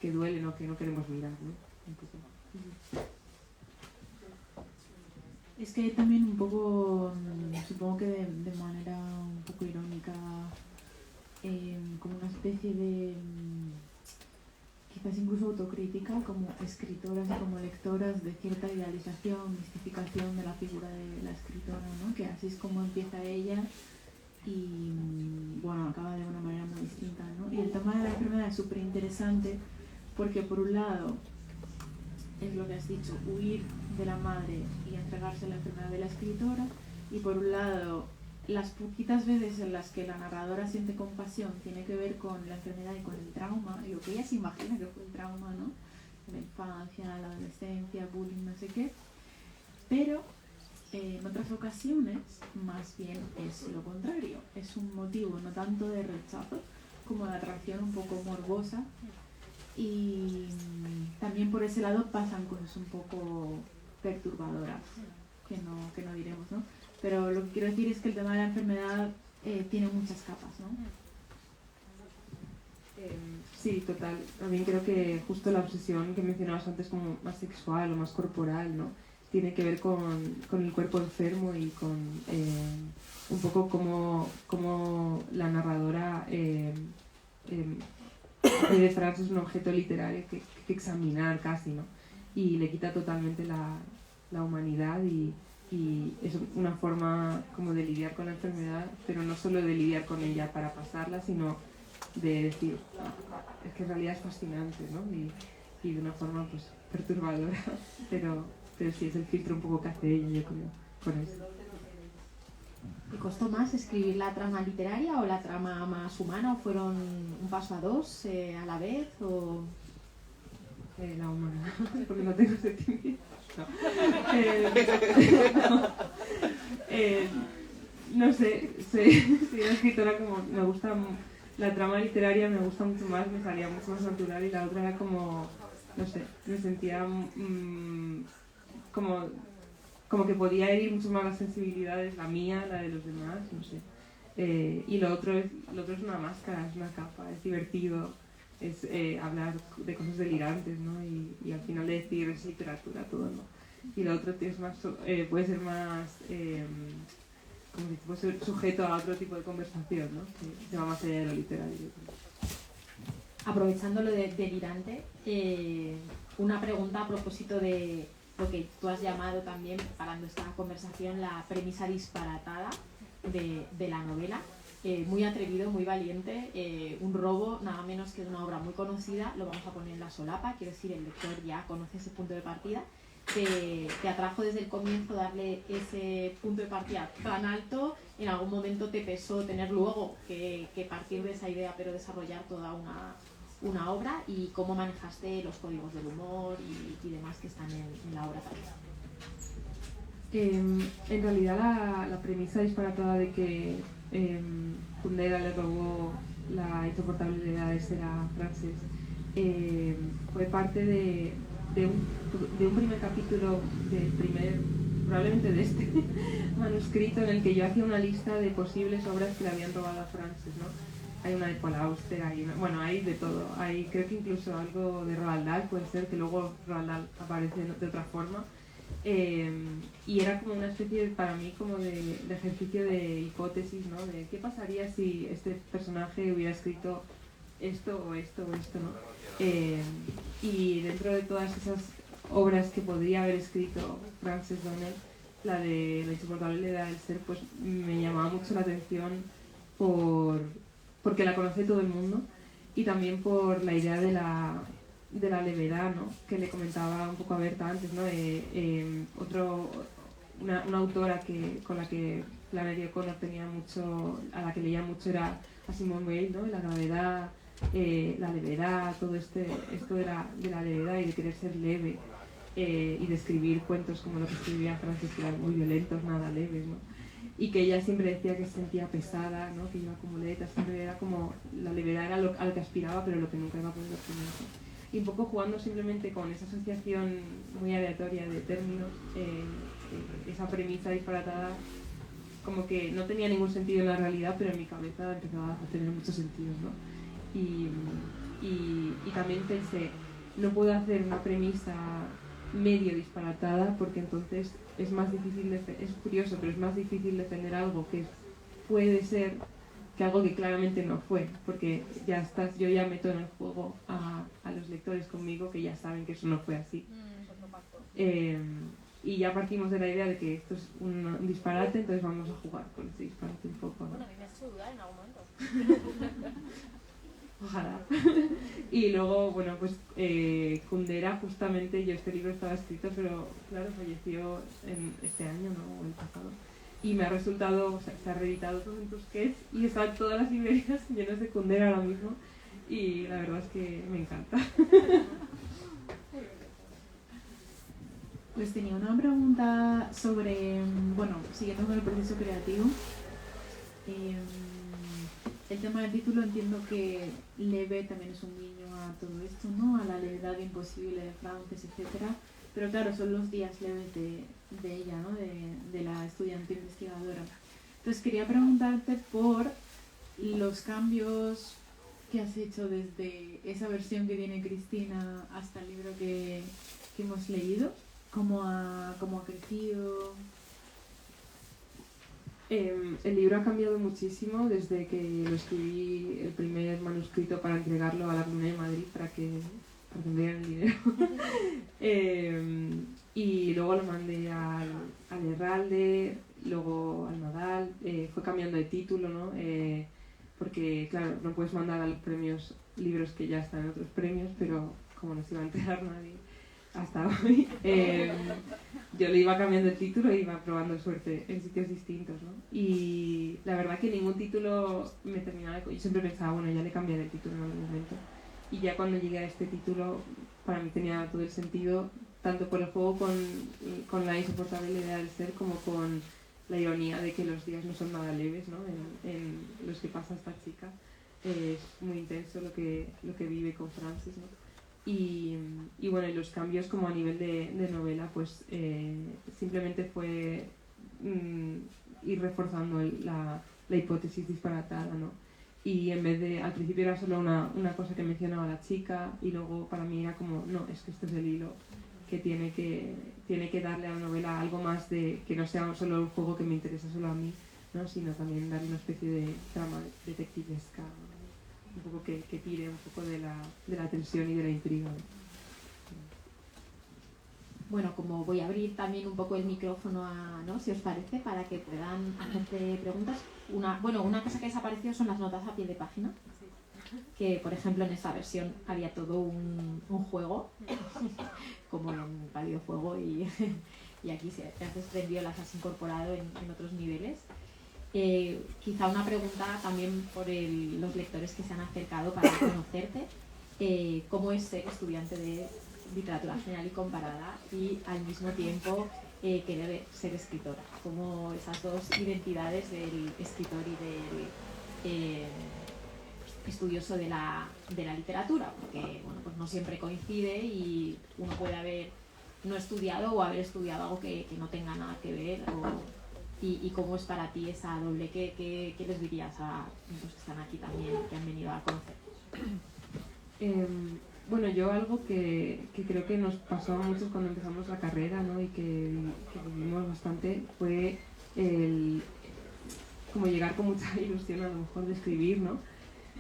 duelen o que no queremos mirar, ¿no? Un poco.
Es que también un poco, supongo que de manera un poco irónica, como una especie de, quizás incluso autocrítica, como escritoras y como lectoras, de cierta idealización, mistificación de la figura de la escritora, ¿no? Que así es como empieza ella y, bueno, acaba de una manera muy distinta, ¿no? Y el tema de la enfermedad es súper interesante porque, por un lado, es lo que has dicho, huir de la madre y entregarse a la enfermedad de la escritora, y por un lado, las poquitas veces en las que la narradora siente compasión tiene que ver con la enfermedad y con el trauma, y lo que ella se imagina que fue el trauma, ¿no? La infancia, la adolescencia, bullying, no sé qué, pero en otras ocasiones más bien es lo contrario, es un motivo no tanto de rechazo como de atracción un poco morbosa y también por ese lado pasan cosas un poco perturbadoras, que no diremos, ¿no? Pero lo que quiero decir es que el tema de la enfermedad tiene muchas capas, ¿no?
Sí, total. También creo que justo la obsesión que mencionabas antes como más sexual o más corporal, ¿no? Tiene que ver con el cuerpo enfermo y con un poco como la narradora de Frances es un objeto literario que examinar casi, ¿no? Y le quita totalmente la humanidad y es una forma como de lidiar con la enfermedad, pero no solo de lidiar con ella para pasarla, sino de decir, es que en realidad es fascinante, ¿no? Y de una forma pues perturbadora, pero sí es el filtro un poco que hace ella, yo creo, con eso.
¿Te costó más escribir la trama literaria o la trama más humana? ¿O fueron un paso a dos a la vez? ¿O...?
La humana, porque no tengo sentimientos. No. No sé, soy una escritora como, me gusta, la trama literaria me gusta mucho más, me salía mucho más natural, y la otra era como, no sé, me sentía como que podía herir mucho más las sensibilidades, la mía, la de los demás, no sé. Y lo otro es una máscara, es una capa, es divertido, es hablar de cosas delirantes, ¿no? Y al final de decir es literatura todo, ¿no? Y lo otro es más, puede ser más como si fuese sujeto a otro tipo de conversación, ¿no? Que se va más allá de lo literario.
Aprovechando lo de delirante, una pregunta a propósito de lo que tú has llamado también, preparando esta conversación, la premisa disparatada de la novela. Muy atrevido, muy valiente, un robo nada menos que de una obra muy conocida, lo vamos a poner en la solapa, quiero decir, el lector ya conoce ese punto de partida. Te atrajo desde el comienzo darle ese punto de partida tan alto, en algún momento te pesó tener luego que partir de esa idea, pero desarrollar toda una obra, y cómo manejaste los códigos del humor y demás que están en la obra también.
En realidad la premisa disparatada de que Kundera le robó la insoportabilidad de ser a Frances fue parte de un primer capítulo probablemente de este manuscrito, en el que yo hacía una lista de posibles obras que le habían robado a Frances, ¿no? Hay una de Paul Auster, hay de todo, creo que incluso algo de Roald Dahl, puede ser que luego Roald Dahl aparece de otra forma. Y era como una especie para mí como de ejercicio de hipótesis, ¿no? De qué pasaría si este personaje hubiera escrito esto o esto o esto, ¿no? Y dentro de todas esas obras que podría haber escrito Frances Donnell, la de La insoportabilidad del ser, pues me llamaba mucho la atención porque la conoce todo el mundo, y también por la idea de la levedad, ¿no? Que le comentaba un poco a Berta antes, ¿no? Una autora con la que Flannery O'Connor tenía mucho, a la que leía mucho, era a Simone Weil, ¿no? La gravedad, la levedad, todo esto de la levedad y de querer ser leve, y de escribir cuentos como lo que escribía Frances, que eran muy violentos, nada leves, ¿no? Y que ella siempre decía que se sentía pesada, ¿no? Que iba como muletas, siempre era como, la levedad era a lo que aspiraba, pero lo que nunca iba a poder obtener. Y un poco jugando simplemente con esa asociación muy aleatoria de términos, esa premisa disparatada, como que no tenía ningún sentido en la realidad, pero en mi cabeza empezaba a tener mucho sentido, ¿no? Y también pensé, no puedo hacer una premisa medio disparatada, porque entonces es más difícil, es curioso, pero es más difícil defender algo que puede ser que algo que claramente no fue, porque yo ya meto en el juego a los lectores conmigo, que ya saben que eso no fue así. Y ya partimos de la idea de que esto es un disparate, entonces vamos a jugar con ese disparate un poco, ¿no?
Bueno, a mí me has hecho dudar en algún momento.
Ojalá. Y luego, bueno, pues Kundera, justamente, yo este libro estaba escrito, pero claro, falleció este año, ¿no? O el pasado. Y me ha resultado, o sea, se ha reeditado todo en Tusquets y están todas las librerías llenas de Kundera ahora mismo, y la verdad es que me encanta.
Pues tenía una pregunta sobre, bueno, siguiendo con el proceso creativo. el tema del título entiendo que leve también es un guiño a todo esto, ¿no? A la levedad imposible de Frances, etcétera. Pero claro, son los días leves de ella, ¿no? De la estudiante investigadora. Entonces quería preguntarte por los cambios que has hecho desde esa versión que tiene Cristina hasta el libro que hemos leído. ¿Cómo ha crecido?
El libro ha cambiado muchísimo desde que lo escribí el primer manuscrito para entregarlo a la Comunidad de Madrid para que me dieran el dinero. Y luego lo mandé al Herralde, luego al Nadal, fue cambiando de título, ¿no? Porque, claro, no puedes mandar a los premios libros que ya están en otros premios, pero como no se iba a enterar nadie hasta hoy, yo le iba cambiando el título e iba probando suerte en sitios distintos, ¿no? Y la verdad que ningún título me terminaba de... Yo siempre pensaba, bueno, ya le cambiaré el título en algún momento. Y ya cuando llegué a este título, para mí tenía todo el sentido, tanto por el juego con la insoportable idea del ser, como con la ironía de que los días no son nada leves, ¿no? En los que pasa esta chica. Es muy intenso lo que vive con Frances, ¿no? Y bueno, y los cambios como a nivel de novela, pues simplemente fue ir reforzando la hipótesis disparatada, ¿no? Y en vez de, al principio era solo una cosa que mencionaba la chica, y luego para mí era como, no, es que este es el hilo que tiene que darle a la novela algo más de que no sea solo un juego que me interesa solo a mí, ¿no? Sino también darle una especie de trama detectivesca, un poco que tire un poco de la tensión y de la intriga, ¿no?
Bueno, como voy a abrir también un poco el micrófono, ¿no? Si os parece, para que puedan hacerte preguntas. Una cosa que desapareció son las notas a pie de página, que por ejemplo en esta versión había todo un juego, como en Pálido Fuego, y aquí se has desprendido, las has incorporado en otros niveles. Quizá una pregunta también por los lectores que se han acercado para conocerte. ¿Cómo es ser estudiante de literatura general y comparada y al mismo tiempo querer ser escritora? ¿Cómo esas dos identidades del escritor y del estudioso de la literatura? Porque bueno, pues no siempre coincide y uno puede haber no estudiado o haber estudiado algo que no tenga nada que ver. ¿Y cómo es para ti esa doble? ¿Qué les dirías a los que están aquí también, que han venido a conocer?
Bueno, yo algo que creo que nos pasó a muchos cuando empezamos la carrera, ¿no? Y que vivimos bastante, fue como llegar con mucha ilusión a lo mejor de escribir, ¿no?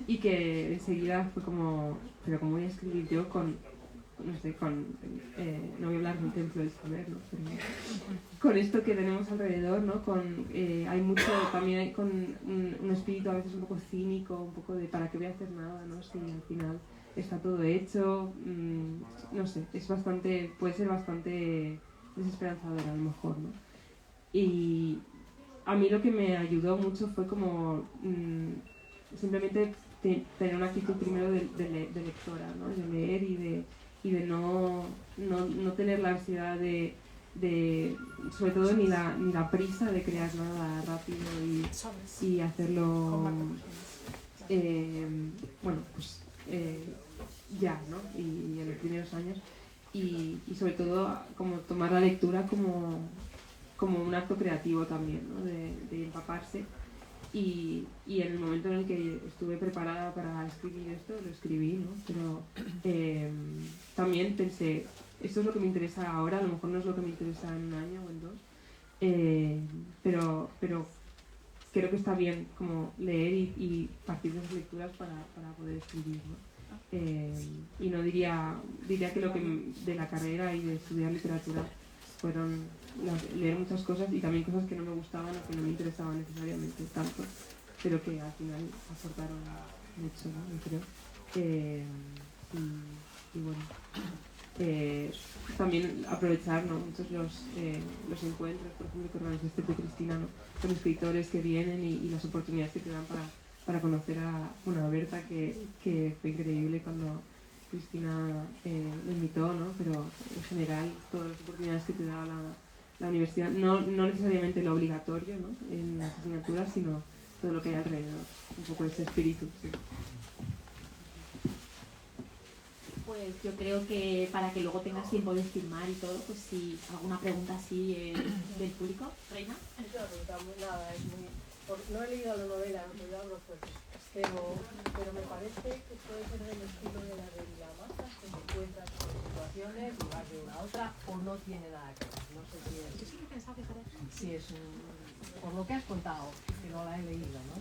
Y que enseguida fue como, pero ¿cómo voy a escribir yo no sé, no voy a hablar del templo del saber, ¿no? Pero con esto que tenemos alrededor, ¿no? Hay mucho, también hay con un espíritu a veces un poco cínico, un poco de ¿para qué voy a hacer nada?, ¿no? Si al final está todo hecho, no sé, puede ser bastante desesperanzador a lo mejor, ¿no? Y a mí lo que me ayudó mucho fue como simplemente tener una actitud primero de lectora, ¿no? De leer y de no tener la ansiedad de sobre todo ni la prisa de crear nada rápido y hacerlo bueno, pues ya, ¿no? Y en los primeros años y sobre todo como tomar la lectura como un acto creativo también, ¿no? De empaparse y en el momento en el que estuve preparada para escribir esto, lo escribí, ¿no? Pero también pensé, esto es lo que me interesa ahora, a lo mejor no es lo que me interesa en un año o en dos, pero creo que está bien como leer y partir de esas lecturas para poder escribir, ¿no? Y no diría que lo que de la carrera y de estudiar literatura fueron leer muchas cosas y también cosas que no me gustaban o que no me interesaban necesariamente tanto, pero que al final aportaron mucho, ¿no? Yo creo. Y bueno, también aprovechar, ¿no? Muchos los encuentros, por ejemplo, que organizaste tú, Cristina, ¿no? Con escritores que vienen y las oportunidades que te dan para conocer a Berta, que fue increíble cuando Cristina me invitó, ¿no? Pero en general todas las oportunidades que te da la universidad, no necesariamente lo obligatorio, ¿no? En las asignaturas, sino todo lo que hay alrededor, un poco ese espíritu. Sí.
Pues yo creo que para que luego tengas tiempo de filmar y todo, pues si alguna pregunta así del público, Reina.
Es una pregunta muy nada, es muy... No he leído la novela, no hablo pues, pero me parece que puede ser del estilo de la de Vilamatas, que se encuentran con situaciones y vas de una a otra, o no tiene nada que ver. No sé si es...
Yo siempre pensaba que era...
Sí, es un... Por lo que has contado, que no la he leído, ¿no?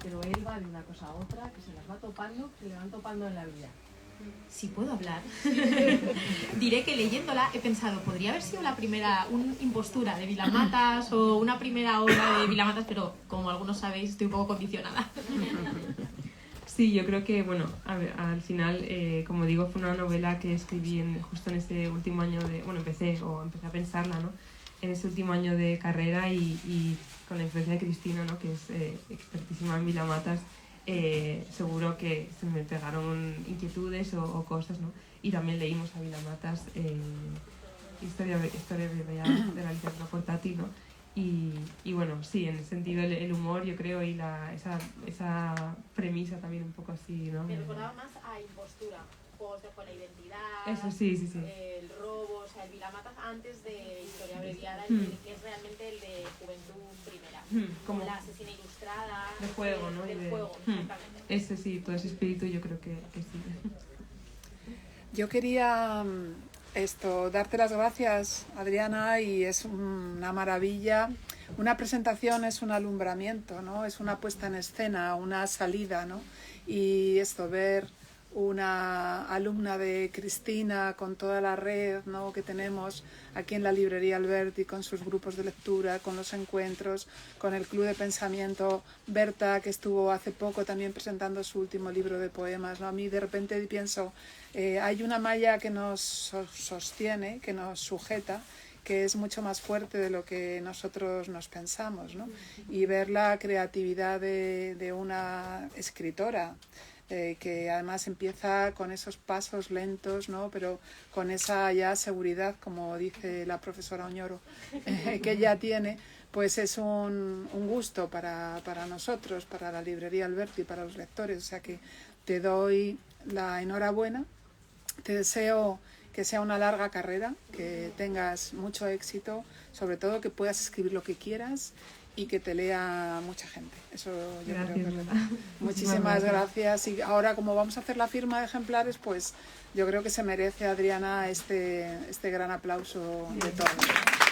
Pero él va de una cosa a otra, que se las va topando, se le van topando en la vida.
Si puedo hablar, diré que leyéndola he pensado, podría haber sido la primera impostura de Vilamatas o una primera obra de Vilamatas, pero como algunos sabéis estoy un poco condicionada.
Sí, yo creo que, bueno, al final, como digo, fue una novela que escribí justo en este último año de... Bueno, empecé a pensarla, ¿no? En ese último año de carrera y con la influencia de Cristina, ¿no? Que es expertísima en Vilamatas. Seguro que se me pegaron inquietudes o cosas, ¿no? Y también leímos a Vilamatas historia de la literatura portátil, ¿no? Y bueno, sí, en el sentido el humor, yo creo, y esa premisa también un poco así, ¿no?
Me recordaba más a impostura, juegos con la identidad,
eso sí.
el robo, o sea, el Vilamatas antes de Historia abreviada, que es realmente el de Juventud Primera, como la asesina ilustrada,
de juego, ¿no?
Del juego, exactamente.
Ese sí, todo ese espíritu yo creo que sí.
Yo quería darte las gracias, Adriana, y es una maravilla. Una presentación es un alumbramiento, ¿no? Es una puesta en escena, una salida, ¿no? Y ver una alumna de Cristina con toda la red, ¿no? Que tenemos aquí en la librería Alberti, con sus grupos de lectura, con los encuentros, con el Club de Pensamiento, Berta, que estuvo hace poco también presentando su último libro de poemas, ¿no? A mí de repente pienso, hay una malla que nos sostiene, que nos sujeta, que es mucho más fuerte de lo que nosotros nos pensamos, ¿no? Y ver la creatividad de una escritora, que además empieza con esos pasos lentos, ¿no? Pero con esa ya seguridad, como dice la profesora Oñoro, que ella tiene, pues es un gusto para nosotros, para la librería Alberti, para los lectores. O sea que te doy la enhorabuena, te deseo que sea una larga carrera, que tengas mucho éxito, sobre todo que puedas escribir lo que quieras y que te lea mucha gente. Eso yo
Gracias,
creo que
¿verdad?
Muchísimas gracias. Y ahora, como vamos a hacer la firma de ejemplares, pues yo creo que se merece, Adriana, este gran aplauso de todos.